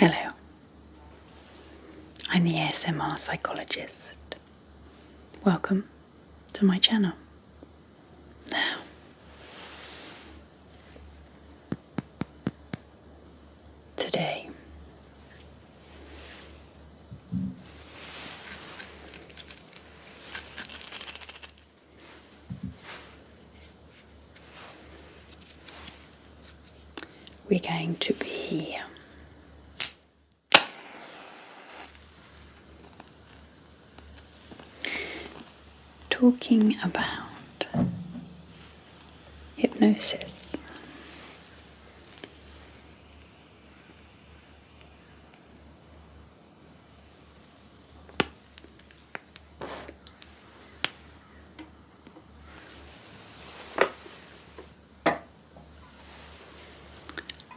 Hello, I'm the ASMR Psychologist. Welcome to my channel. Now, today we're going to be talking about hypnosis.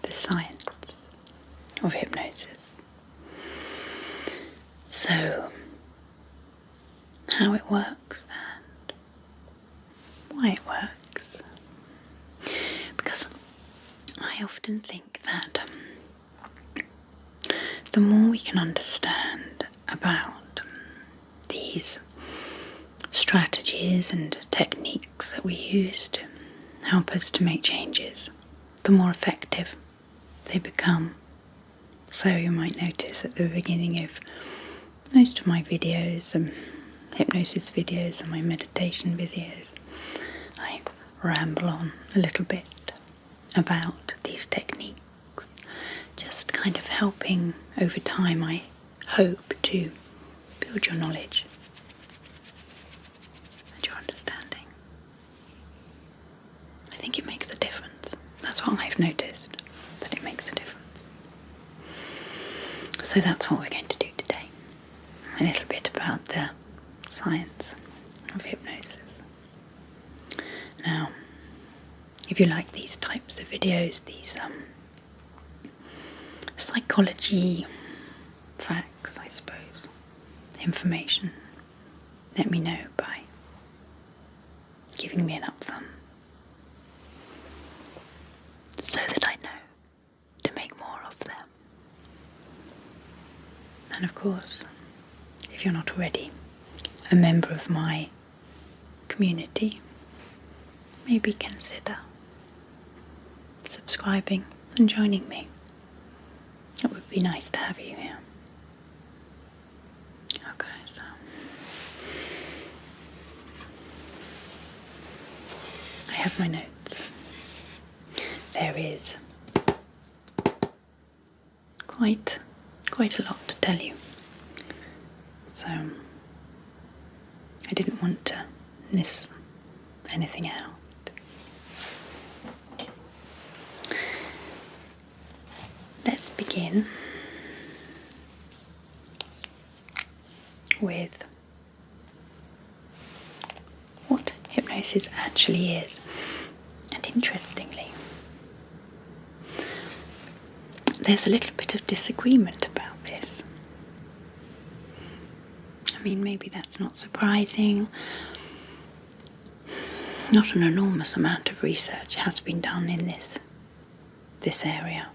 The science of hypnosis. So, how it works and why it works. Because I often think that the more we can understand about these strategies and techniques that we use to help us to make changes, the more effective they become. So you might notice at the beginning of most of my videos, hypnosis videos and my meditation videos, I ramble on a little bit about these techniques, just kind of helping over time, I hope, to build your knowledge and your understanding. I think it makes a difference. That's what I've noticed, that it makes a difference. So that's what we're going to do today. A little bit about the science of hypnosis. Now, if you like these types of videos, these psychology facts, I suppose, information, let me know by giving me an up thumb, so that I know to make more of them. And of course, if you're not already a member of my community, maybe consider subscribing and joining me. It would be nice to have you here. Okay, so I have my notes. There is quite a lot to tell you. So I didn't want to miss anything out. Let's begin with what hypnosis actually is. And interestingly, there's a little bit of disagreement about this. I mean, maybe that's not surprising. Not an enormous amount of research has been done in this area.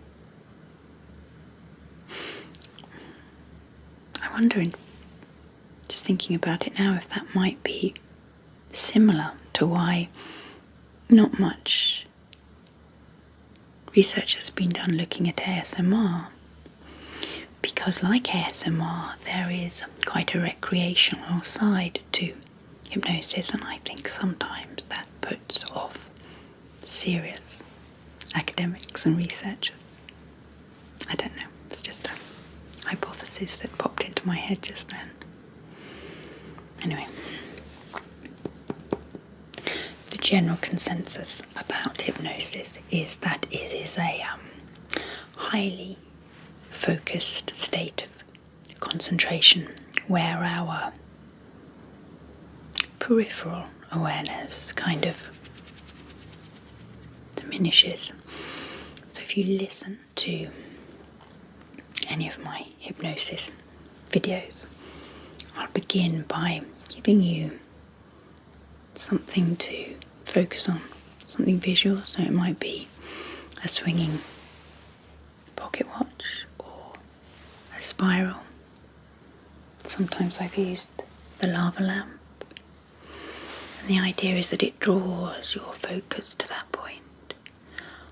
I wonder, just thinking about it now, if that might be similar to why not much research has been done looking at ASMR. Because like ASMR, there is quite a recreational side to hypnosis, and I think sometimes that puts off serious academics and researchers. I don't know, it's just a hypothesis that popped into my head just then. Anyway, the general consensus about hypnosis is that it is a highly focused state of concentration where our peripheral awareness kind of diminishes. So if you listen to any of my hypnosis videos, I'll begin by giving you something to focus on, something visual. So it might be a swinging pocket watch or a spiral. Sometimes I've used the lava lamp. And the idea is that it draws your focus to that point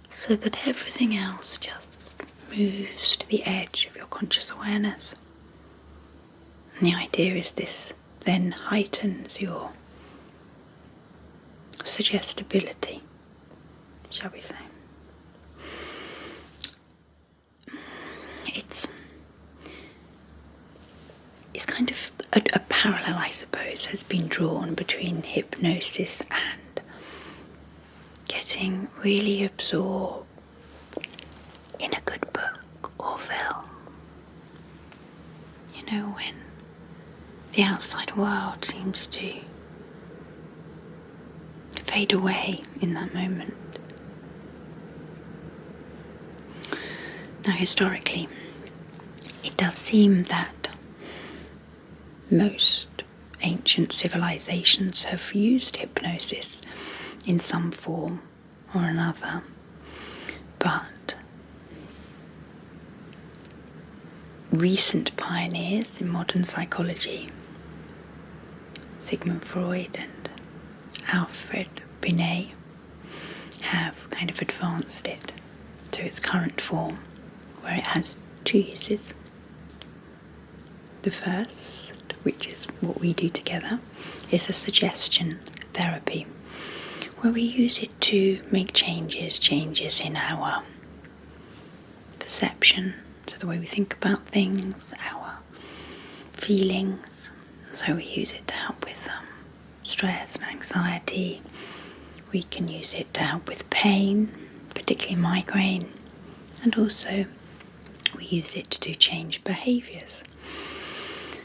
so that everything else just moves to the edge of your conscious awareness. And the idea is this then heightens your suggestibility, shall we say. It's kind of a parallel, I suppose, has been drawn between hypnosis and getting really absorbed in a good book or film. You know, when the outside world seems to fade away in that moment. Now, historically, it does seem that most ancient civilizations have used hypnosis in some form or another, but recent pioneers in modern psychology, Sigmund Freud and Alfred Binet, have kind of advanced it to its current form, where it has two uses. The first, which is what we do together, is a suggestion therapy, where we use it to make changes in our perception, so the way we think about things, our feelings. So we use it to help with stress and anxiety. We can use it to help with pain, particularly migraine, and also we use it to change behaviours.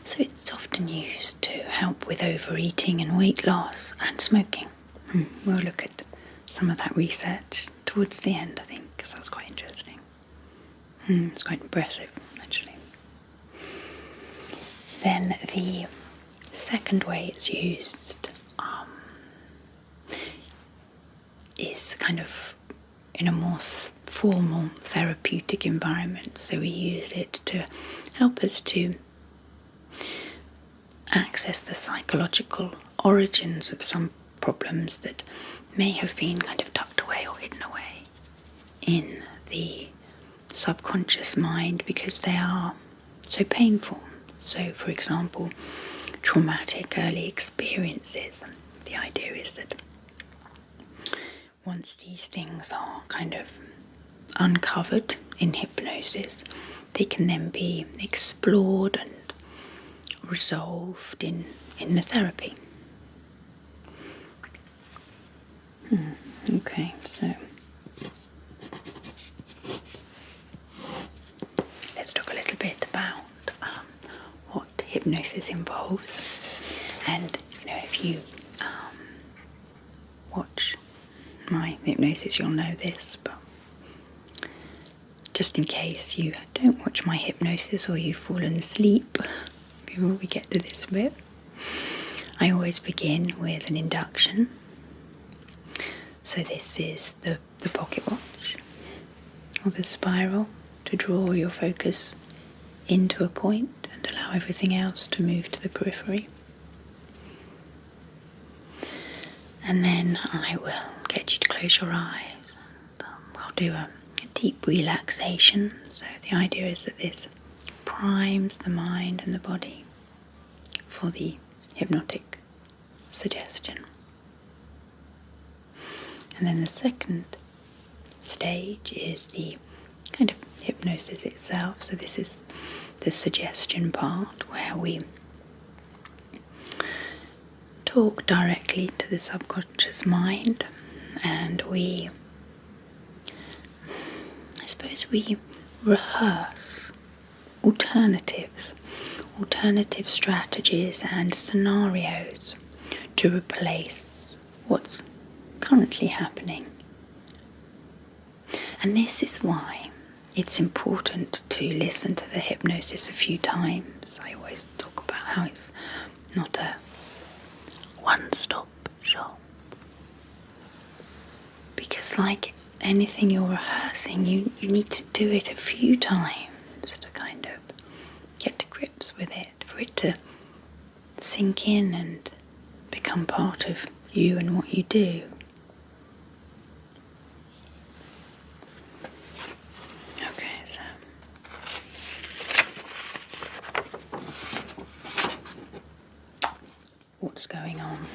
So it's often used to help with overeating and weight loss and smoking. We'll look at some of that research towards the end, I think, because that's quite interesting. It's quite impressive, actually. Then the second way it's used is kind of in a more formal therapeutic environment. So we use it to help us to access the psychological origins of some problems that may have been kind of tucked away or hidden away in the subconscious mind because they are so painful. So, for example, traumatic early experiences. The idea is that once these things are kind of uncovered in hypnosis, they can then be explored and resolved in the therapy. Okay, so let's talk a little bit about what hypnosis involves. And if you watch my hypnosis, you'll know this, but just in case you don't watch my hypnosis or you've fallen asleep before we get to this bit, I always begin with an induction. So this is the pocket watch or the spiral to draw your focus into a point and allow everything else to move to the periphery. And then I will get you to close your eyes. We'll do a deep relaxation. So the idea is that this primes the mind and the body for the hypnotic suggestion. And then the second stage is the kind of hypnosis itself. So this is the suggestion part where we talk directly to the subconscious mind, and we rehearse alternative strategies and scenarios to replace what's currently happening. And this is why it's important to listen to the hypnosis a few times. I always talk about how it's not a one-stop shop, because like anything you're rehearsing, you need to do it a few times to kind of grips with it, for it to sink in and become part of you and what you do. Okay, so what's going on?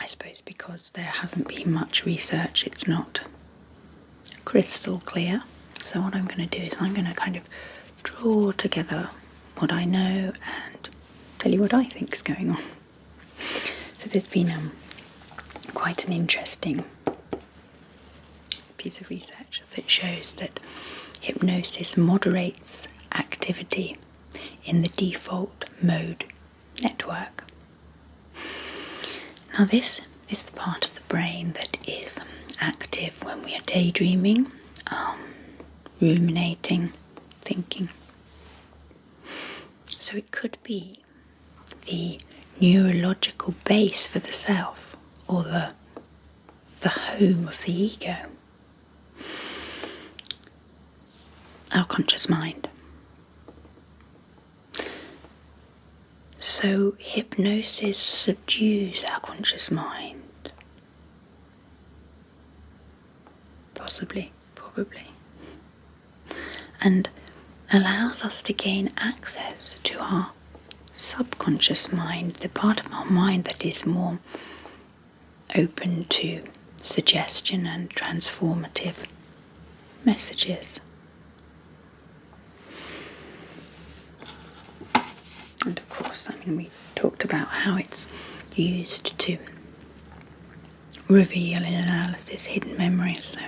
I suppose because there hasn't been much research, it's not crystal clear. So what I'm going to do is I'm going to kind of draw together what I know and tell you what I think is going on. So there's been quite an interesting piece of research that shows that hypnosis moderates activity in the default mode network. Now this is the part of the brain that is active when we are daydreaming, ruminating, thinking. So it could be the neurological base for the self, or the home of the ego, our conscious mind. So hypnosis subdues our conscious mind. Possibly, probably. And allows us to gain access to our subconscious mind, the part of our mind that is more open to suggestion and transformative messages. And of course, we talked about how it's used to reveal in analysis hidden memories, so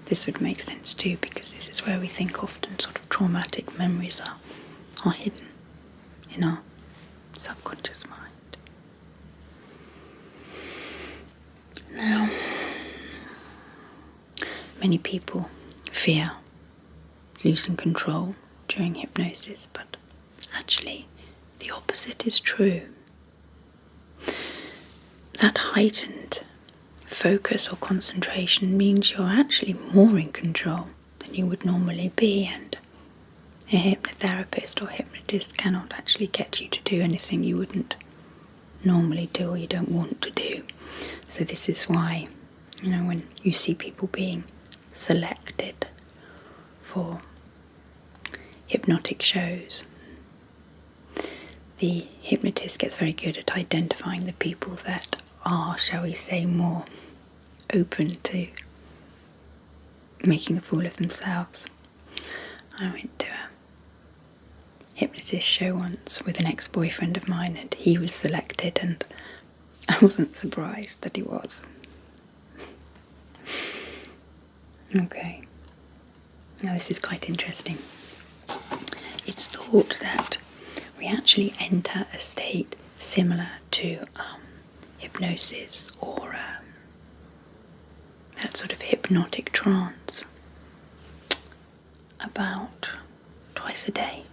this would make sense too, because this is where we think often sort of traumatic memories are hidden in our subconscious mind. Now, many people fear losing control during hypnosis, but actually the opposite is true. That heightened focus or concentration means you're actually more in control than you would normally be, and a hypnotherapist or hypnotist cannot actually get you to do anything you wouldn't normally do or you don't want to do. So this is why, when you see people being selected for hypnotic shows, the hypnotist gets very good at identifying the people that are, shall we say, more open to making a fool of themselves. I went to a hypnotist show once with an ex-boyfriend of mine, and he was selected, and I wasn't surprised that he was. Okay, now this is quite interesting. It's thought that we actually enter a state similar to hypnosis or that sort of hypnotic trance about twice a day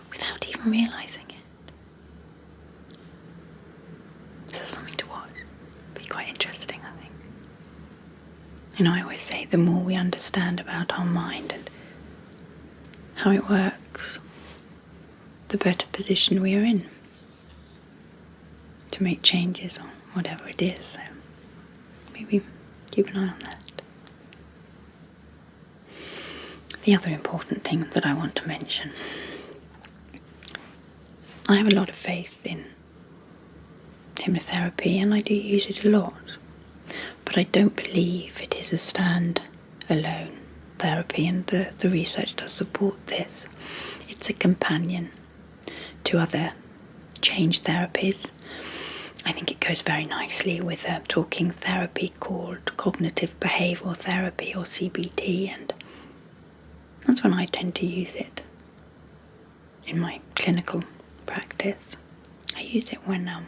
without even realising it. So that's something to watch. Be quite interesting, I think. I always say the more we understand about our mind and how it works, the better position we are in to make changes on whatever it is. So maybe keep an eye on that. The other important thing that I want to mention, I have a lot of faith in hypnotherapy and I do use it a lot, but I don't believe it is a stand-alone therapy, and the research does support this. It's a companion to other change therapies. I think it goes very nicely with a talking therapy called cognitive behavioural therapy, or CBT, and that's when I tend to use it in my clinical practice. I use it when I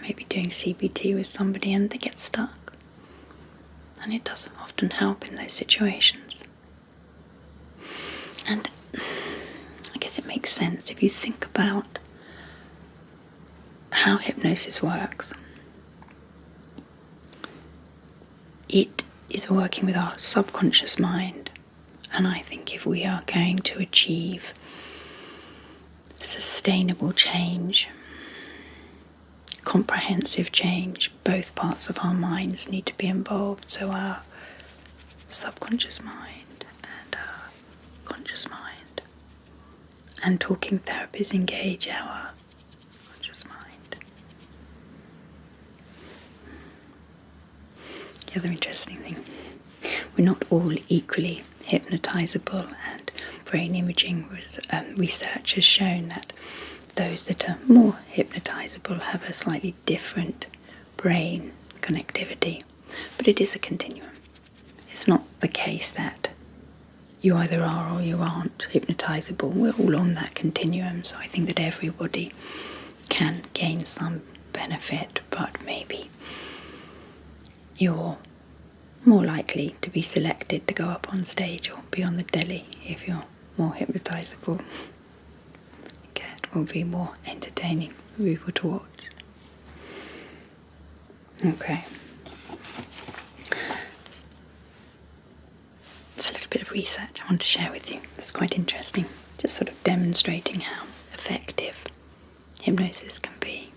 may be doing CBT with somebody and they get stuck, and it does often help in those situations. And I guess it makes sense if you think about how hypnosis works. It is working with our subconscious mind. And I think if we are going to achieve sustainable change, comprehensive change, both parts of our minds need to be involved. So our subconscious mind and our conscious mind. And talking therapies engage our conscious mind. The other interesting thing, we're not all equally hypnotizable, and brain imaging research has shown that those that are more hypnotizable have a slightly different brain connectivity, but it is a continuum. It's not the case that you either are or you aren't hypnotizable. We're all on that continuum, so I think that everybody can gain some benefit, but maybe you're more likely to be selected to go up on stage or be on the telly if you're more hypnotizable. Okay, it will be more entertaining for people to watch. Okay. It's a little bit of research I want to share with you. It's quite interesting, just sort of demonstrating how effective hypnosis can be.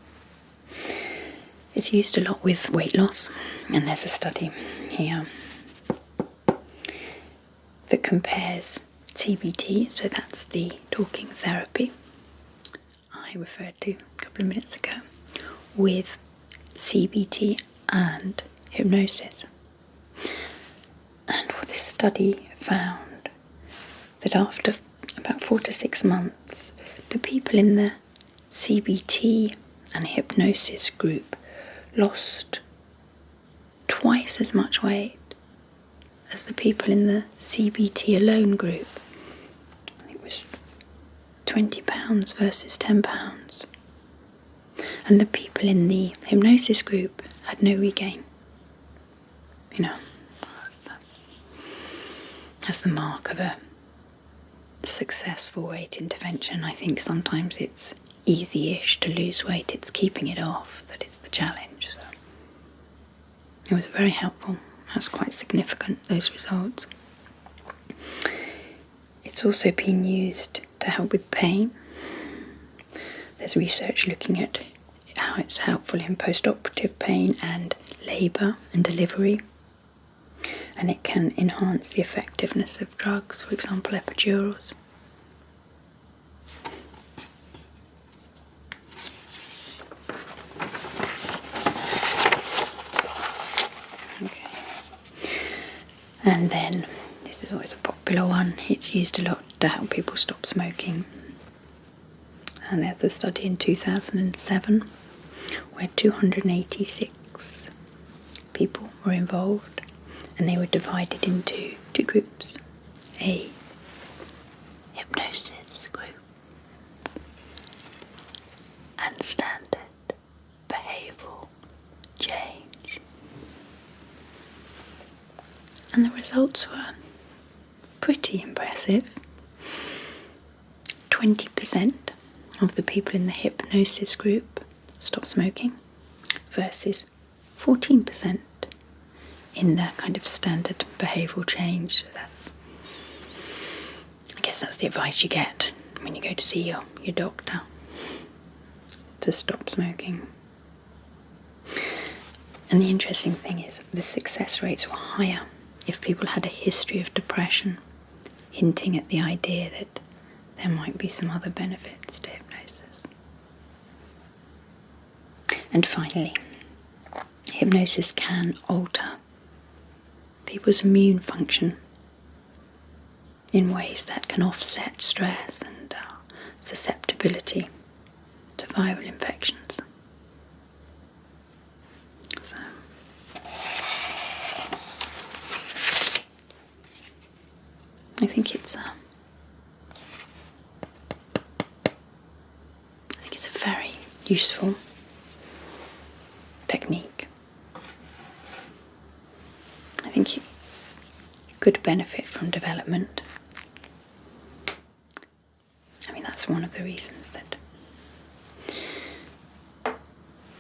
It's used a lot with weight loss, and there's a study here that compares CBT, so that's the talking therapy I referred to a couple of minutes ago, with CBT and hypnosis. And what this study found, that after about 4 to 6 months, the people in the CBT and hypnosis group lost twice as much weight as the people in the CBT alone group. I think it was 20 pounds versus 10 pounds. And the people in the hypnosis group had no regain. You know, that's the mark of a successful weight intervention. I think sometimes it's easy-ish to lose weight, it's keeping it off that is the challenge. So it was very helpful. That's quite significant, those results. It's also been used to help with pain. There's research looking at how it's helpful in post-operative pain and labour and delivery. And it can enhance the effectiveness of drugs, for example, epidurals. Okay. And then, this is always a popular one, it's used a lot to help people stop smoking. And there's a study in 2007 where 286 people were involved, and they were divided into 2 groups. A hypnosis group and standard behavioural change. And the results were pretty impressive. 20% of the people in the hypnosis group stopped smoking versus 14% in the kind of standard behavioural change. So I guess that's the advice you get when you go to see your doctor, to stop smoking. And the interesting thing is the success rates were higher if people had a history of depression, hinting at the idea that there might be some other benefits to hypnosis. And finally, hypnosis can alter people's immune function in ways that can offset stress and susceptibility to viral infections. So, I think it's a very useful technique. I think you could benefit from development. I mean, that's one of the reasons that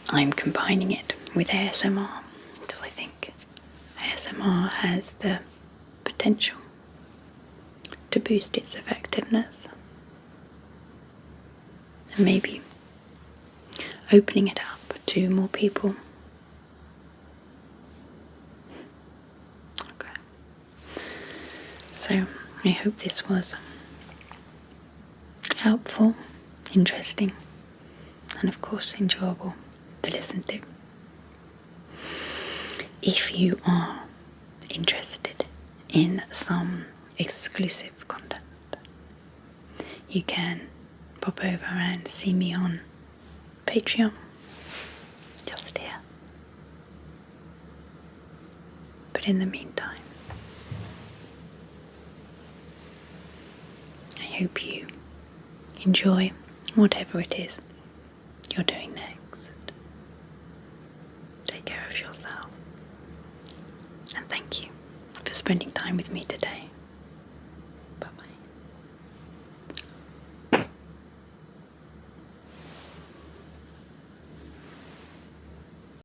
I'm combining it with ASMR, because I think ASMR ASMR has the potential to boost its effectiveness, and maybe opening it up to more people. Okay. So I hope this was helpful, interesting, and of course enjoyable to listen to. If you are interested in some exclusive content, you can pop over and see me on Patreon, just here. But in the meantime, I hope you enjoy whatever it is you're doing next. Take care of yourself, and thank you for spending time with me today.